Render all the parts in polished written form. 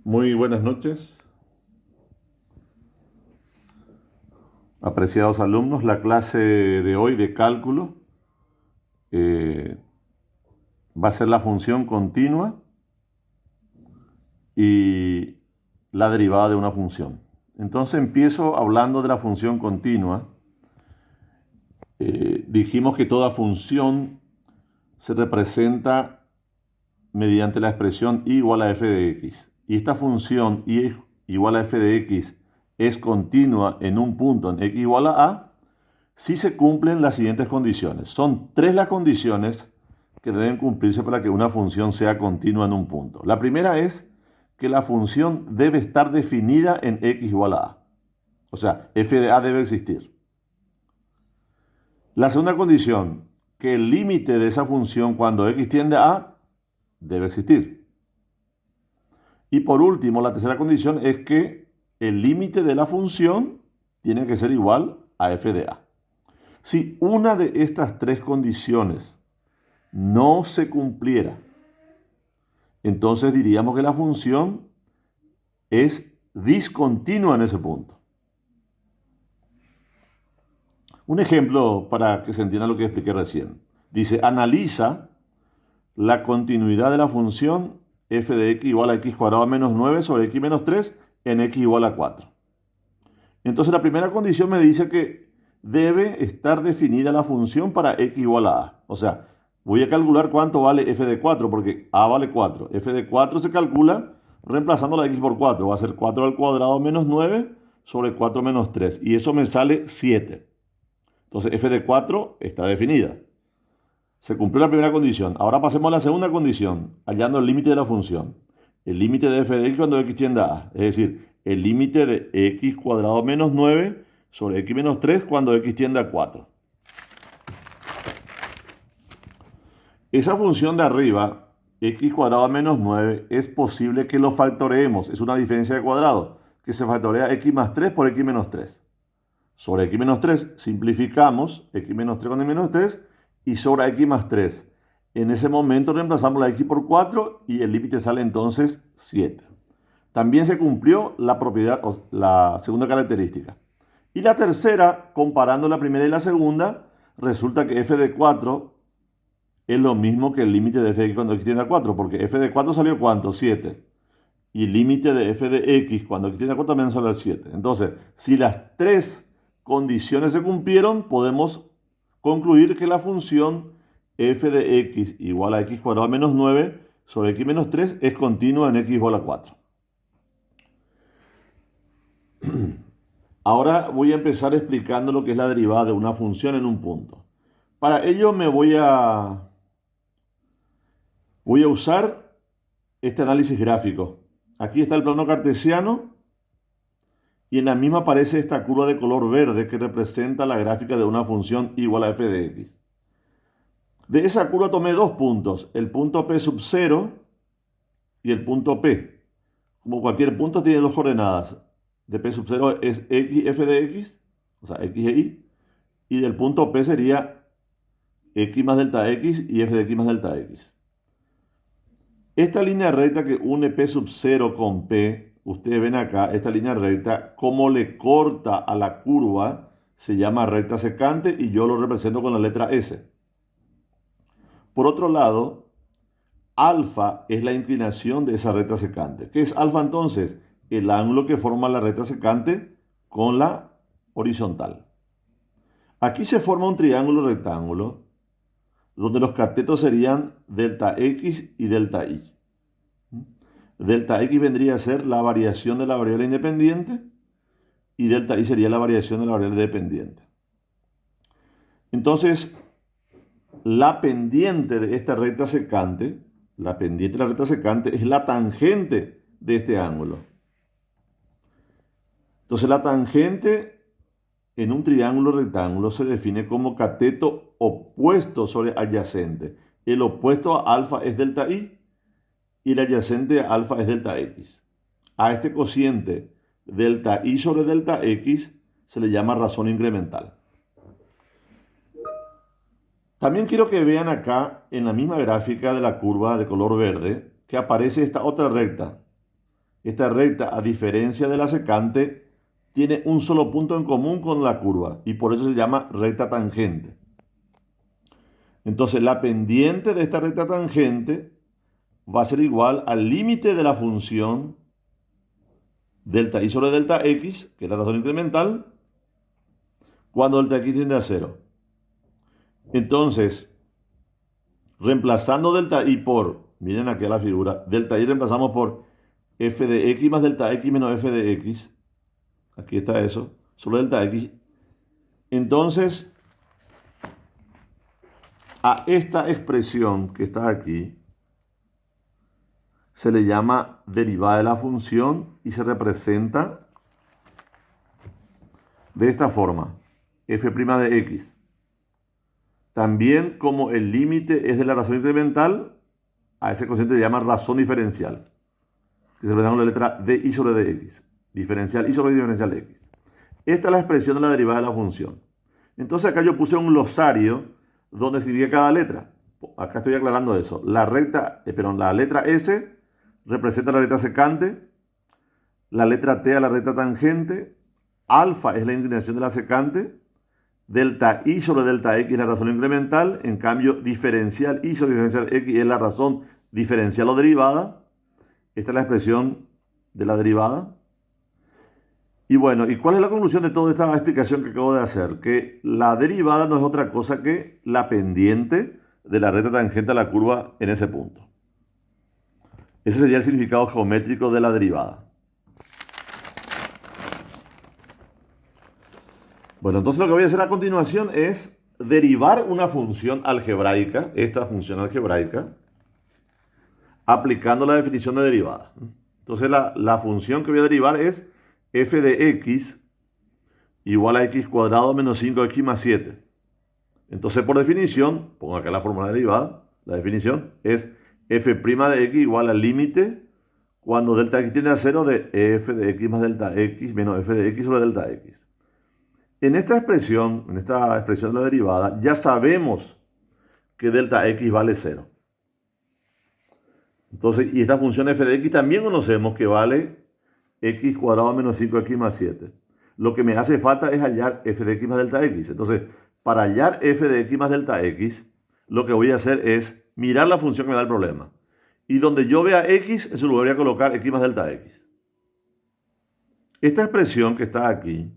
Muy buenas noches, apreciados alumnos. La clase de hoy de cálculo eh, va a ser la función continua y la derivada de una función. Entonces empiezo hablando de la función continua. Dijimos que toda función se representa mediante la expresión y igual a f de x. Y esta función y igual a f de x es continua en un punto en x igual a si se cumplen las siguientes condiciones. Son tres las condiciones que deben cumplirse para que una función sea continua en un punto. La primera es que la función debe estar definida en x igual a. O sea, f de a debe existir. La segunda condición, que el límite de esa función cuando x tiende a debe existir. Y por último, la tercera condición es que el límite de la función tiene que ser igual a f de a. Si una de estas tres condiciones no se cumpliera, entonces diríamos que la función es discontinua en ese punto. Un ejemplo para que se entienda lo que expliqué recién. Dice, analiza la continuidad de la función f de x igual a x cuadrado menos 9 sobre x menos 3 en x igual a 4. Entonces la primera condición me dice que debe estar definida la función para x igual a. O sea, voy a calcular cuánto vale f de 4, porque a vale 4. F de 4 se calcula reemplazando la x por 4. Va a ser 4 al cuadrado menos 9 sobre 4 menos 3. Y eso me sale 7. Entonces f de 4 está definida. Se cumplió la primera condición. Ahora pasemos a la segunda condición, hallando el límite de la función. El límite de f de x cuando x tiende a a. Es decir, el límite de x cuadrado menos 9 sobre x menos 3 cuando x tiende a 4. Esa función de arriba, x cuadrado menos 9, es posible que lo factoreemos. Es una diferencia de cuadrado, que se factorea x más 3 por x menos 3. Sobre x menos 3 simplificamos x menos 3 con x menos 3 y sobre x más 3. En ese momento reemplazamos la x por 4 y el límite sale entonces 7. También se cumplió la propiedad, la segunda característica. Y la tercera, comparando la primera y la segunda, resulta que f de 4 es lo mismo que el límite de f de x cuando x tiende a 4, porque f de 4 salió ¿cuánto? 7. Y el límite de f de x cuando x tiende a 4 también sale 7. Entonces, si las tres condiciones se cumplieron, podemos concluir que la función f de x igual a x cuadrado menos 9 sobre x menos 3 es continua en x igual a 4. Ahora voy a empezar explicando lo que es la derivada de una función en un punto. Para ello voy a usar este análisis gráfico. Aquí está el plano cartesiano y en la misma aparece esta curva de color verde que representa la gráfica de una función igual a f de x. De esa curva tomé dos puntos, el punto P sub 0 y el punto P. Como cualquier punto tiene dos coordenadas. De P sub 0 es x f de x, o sea, x e y. Y del punto P sería x más delta x y f de x más delta x. Esta línea recta que une P sub 0 con P, ustedes ven acá, esta línea recta, como le corta a la curva, se llama recta secante y yo lo represento con la letra S. Por otro lado, alfa es la inclinación de esa recta secante. ¿Qué es alfa entonces? El ángulo que forma la recta secante con la horizontal. Aquí se forma un triángulo rectángulo donde los catetos serían delta x y delta y. Delta x vendría a ser la variación de la variable independiente y delta y sería la variación de la variable dependiente. Entonces, la pendiente de esta recta secante, la pendiente de la recta secante es la tangente de este ángulo. Entonces, la tangente en un triángulo rectángulo se define como cateto opuesto sobre adyacente. El opuesto a alfa es delta y el adyacente a alfa es delta x. A este cociente delta y sobre delta x se le llama razón incremental. También quiero que vean acá en la misma gráfica de la curva de color verde que aparece esta otra recta esta recta, a diferencia de la secante, tiene un solo punto en común con la curva y por eso se llama recta tangente. Entonces la pendiente de esta recta tangente va a ser igual al límite de la función delta y sobre delta x, que es la razón incremental, cuando delta x tiende a 0. Entonces, reemplazando delta y por, miren aquí a la figura, delta y reemplazamos por f de x más delta x menos f de x. Aquí está eso, sobre delta x. Entonces, a esta expresión que está aquí se le llama derivada de la función y se representa de esta forma, f' de x. También como el límite es de la razón incremental, a ese cociente se llama razón diferencial, que se representa con la letra d y sobre dx, diferencial y sobre diferencial x. Esta es la expresión de la derivada de la función. Entonces acá yo puse un glosario donde se indica cada letra. Acá estoy aclarando eso. La letra S representa la letra secante, la letra T a la recta tangente, alfa es la inclinación de la secante, delta I sobre delta X es la razón incremental, en cambio diferencial I sobre diferencial X es la razón diferencial o derivada. Esta es la expresión de la derivada. Y bueno, ¿y cuál es la conclusión de toda esta explicación que acabo de hacer? Que la derivada no es otra cosa que la pendiente de la recta tangente a la curva en ese punto. Ese sería el significado geométrico de la derivada. Bueno, entonces lo que voy a hacer a continuación es derivar una función algebraica, esta función algebraica, aplicando la definición de derivada. Entonces la función que voy a derivar es f de x igual a x cuadrado menos 5x más 7. Entonces, por definición, pongo acá la fórmula derivada, la definición es f' de x igual al límite cuando delta x tiende a 0 de f de x más delta x menos f de x sobre delta x. En esta expresión de la derivada, ya sabemos que delta x vale 0. Entonces, y esta función f de x también conocemos que vale x cuadrado menos 5x más 7. Lo que me hace falta es hallar f de x más delta x. Entonces, para hallar f de x más delta x, lo que voy a hacer es mirar la función que me da el problema. Y donde yo vea x, en su lugar voy a colocar x más delta x. Esta expresión que está aquí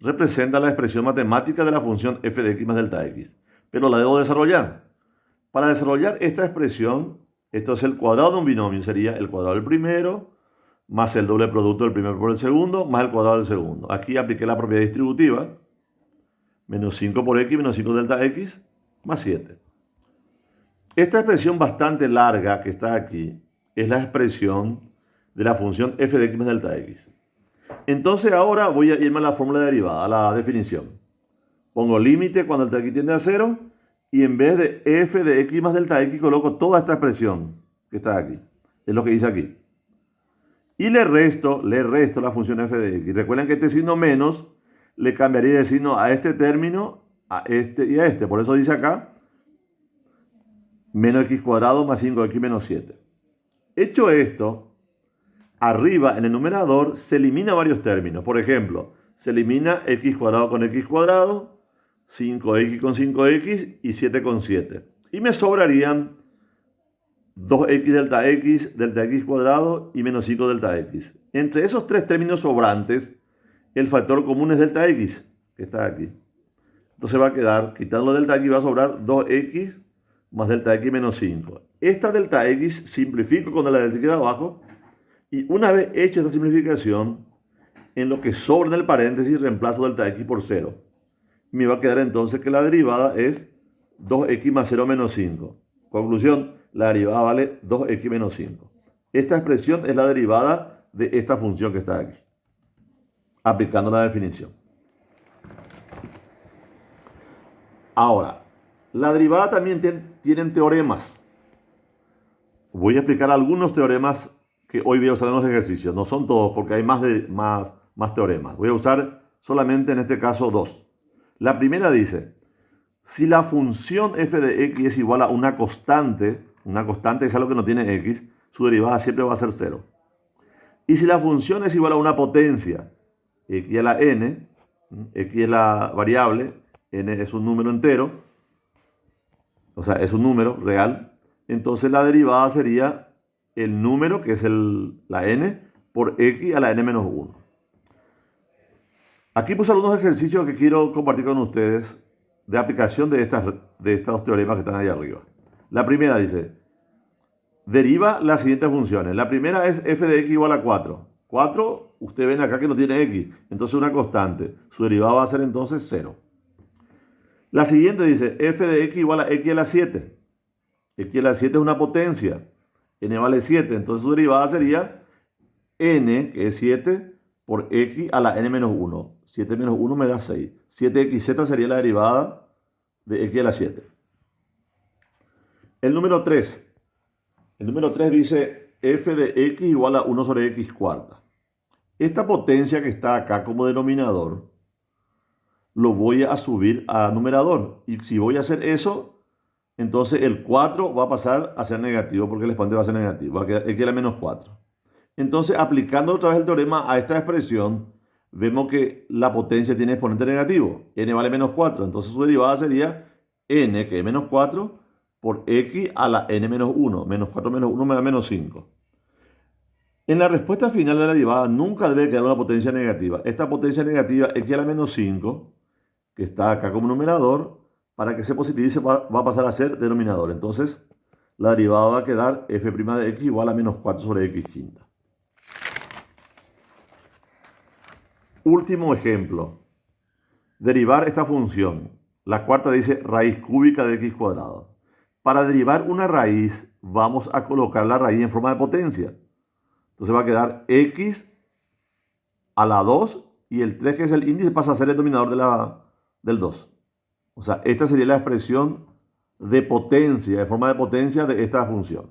representa la expresión matemática de la función f de x más delta x. Pero la debo desarrollar. Para desarrollar esta expresión, esto es el cuadrado de un binomio. Sería el cuadrado del primero más el doble producto del primero por el segundo, más el cuadrado del segundo. Aquí apliqué la propiedad distributiva, menos 5 por x, menos 5 delta x, más 7. Esta expresión bastante larga que está aquí, es la expresión de la función f de x más delta x. Entonces ahora voy a irme a la fórmula derivada, a la definición. Pongo límite cuando delta x tiende a 0, y en vez de f de x más delta x, coloco toda esta expresión que está aquí. Es lo que dice aquí. Y le resto la función f de x. Recuerden que este signo menos le cambiaría de signo a este término, a este y a este. Por eso dice acá, menos x cuadrado más 5x menos 7. Hecho esto, arriba en el numerador se elimina varios términos. Por ejemplo, se elimina x cuadrado con x cuadrado, 5x con 5x y 7 con 7. Y me sobrarían 2x delta x cuadrado y menos 5 delta x. Entre esos tres términos sobrantes, el factor común es delta x, que está aquí. Entonces va a quedar, quitando delta x, va a sobrar 2x más delta x menos 5. Esta delta x simplifico con la delta que queda abajo, y una vez hecha esta simplificación, en lo que sobra en el paréntesis reemplazo delta x por 0. Me va a quedar entonces que la derivada es 2x más 0 menos 5. Conclusión, la derivada vale 2x menos 5. Esta expresión es la derivada de esta función que está aquí, aplicando la definición. Ahora, la derivada también tienen teoremas. Voy a explicar algunos teoremas que hoy voy a usar en los ejercicios. No son todos porque hay más teoremas. Voy a usar solamente en este caso dos. La primera dice, si la función f de x es igual a una constante es algo que no tiene x, su derivada siempre va a ser 0. Y si la función es igual a una potencia, x a la n, x es la variable, n es un número entero, o sea, es un número real, entonces la derivada sería el número, que es la n, por x a la n menos 1. Aquí puse algunos ejercicios que quiero compartir con ustedes de aplicación de estos teoremas que están ahí arriba. La primera dice, deriva las siguientes funciones. La primera es f de x igual a 4. 4, ustedes ven acá que no tiene x, entonces una constante. Su derivada va a ser entonces 0. La siguiente dice, f de x igual a x a la 7. X a la 7 es una potencia. N vale 7, entonces su derivada sería n, que es 7, por x a la n menos 1. 7 menos 1 me da 6. 7xz sería la derivada de x a la 7. El número 3. El número 3 dice f de x igual a 1 sobre x cuarta. Esta potencia que está acá como denominador, lo voy a subir a numerador. Y si voy a hacer eso, entonces el 4 va a pasar a ser negativo, porque el exponente va a ser negativo. Va a quedar x a la menos 4. Entonces, aplicando otra vez el teorema a esta expresión, vemos que la potencia tiene exponente negativo. N vale menos 4. Entonces su derivada sería n, que es menos 4, por x a la n menos 1. Menos 4 menos 1 me da menos 5. En la respuesta final de la derivada nunca debe quedar una potencia negativa. Esta potencia negativa, x a la menos 5, que está acá como numerador, para que se positivice va a pasar a ser denominador. Entonces, la derivada va a quedar f' de x igual a menos 4 sobre x quinta. Último ejemplo. Derivar esta función. La cuarta dice raíz cúbica de x cuadrado. Para derivar una raíz, vamos a colocar la raíz en forma de potencia. Entonces va a quedar x a la 2 y el 3, que es el índice, pasa a ser el denominador del 2. O sea, esta sería la expresión de potencia, de forma de potencia de esta función.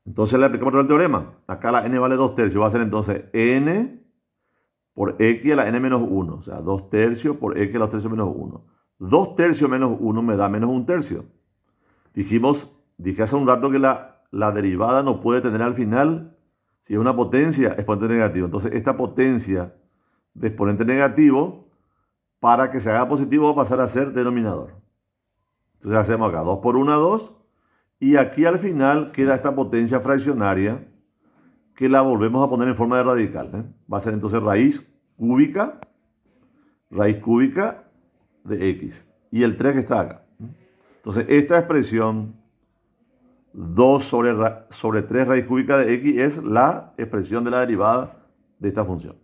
Entonces le aplicamos el teorema. Acá la n vale 2 tercios. Va a ser entonces n por x a la n menos 1. O sea, 2 tercios por x a la 2 tercios menos 1. 2 tercios menos 1 me da menos 1 tercio. Dije hace un rato que la derivada no puede tener al final, si es una potencia, exponente negativo. Entonces esta potencia de exponente negativo, para que se haga positivo, va a pasar a ser denominador. Entonces hacemos acá 2 por 1, 2. Y aquí al final queda esta potencia fraccionaria, que la volvemos a poner en forma de radical. Va a ser entonces raíz cúbica de x. Y el 3 que está acá. Entonces esta expresión 2 sobre 3 raíz cúbica de x es la expresión de la derivada de esta función.